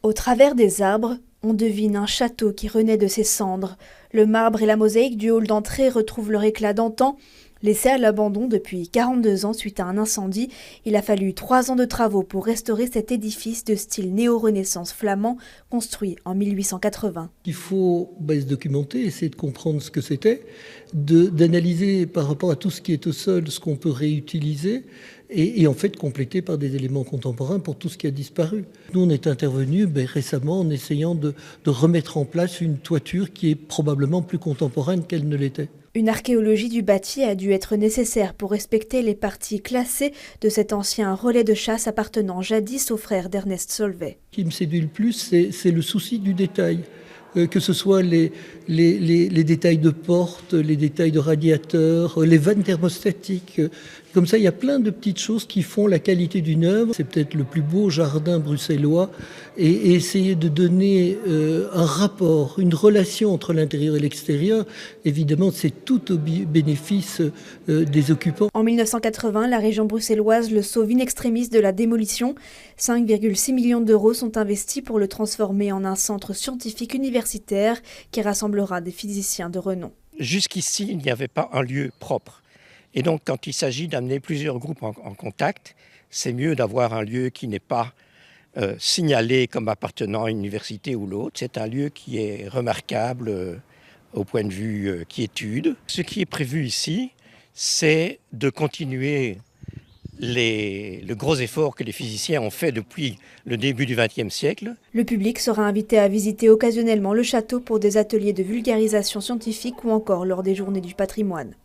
Au travers des arbres, on devine un château qui renaît de ses cendres. Le marbre et la mosaïque du hall d'entrée retrouvent leur éclat d'antan. Laissé à l'abandon depuis 42 ans suite à un incendie, il a fallu 3 ans de travaux pour restaurer cet édifice de style néo-renaissance flamand construit en 1880. Il faut se documenter, essayer de comprendre ce que c'était, d'analyser par rapport à tout ce qui est au sol, ce qu'on peut réutiliser et en fait compléter par des éléments contemporains pour tout ce qui a disparu. Nous, on est intervenus récemment en essayant de remettre en place une toiture qui est probablement plus contemporaine qu'elle ne l'était. Une archéologie du bâti a dû être nécessaire pour respecter les parties classées de cet ancien relais de chasse appartenant jadis aux frères d'Ernest Solvay. Ce qui me séduit le plus, c'est le souci du détail. Que ce soit les détails de portes, les détails de radiateurs, les vannes thermostatiques. Comme ça, il y a plein de petites choses qui font la qualité d'une œuvre. C'est peut-être le plus beau jardin bruxellois et essayer de donner un rapport, une relation entre l'intérieur et l'extérieur, évidemment, c'est tout au bénéfice des occupants. En 1980, la région bruxelloise le sauve in extremis de la démolition. 5,6 millions d'euros sont investis pour le transformer en un centre scientifique universitaire qui rassemblera des physiciens de renom. Jusqu'ici, il n'y avait pas un lieu propre. Et donc, quand il s'agit d'amener plusieurs groupes en contact, c'est mieux d'avoir un lieu qui n'est pas signalé comme appartenant à une université ou l'autre. C'est un lieu qui est remarquable au point de vue quiétude. Ce qui est prévu ici, c'est de continuer le gros effort que les physiciens ont fait depuis le début du XXe siècle. Le public sera invité à visiter occasionnellement le château pour des ateliers de vulgarisation scientifique ou encore lors des journées du patrimoine.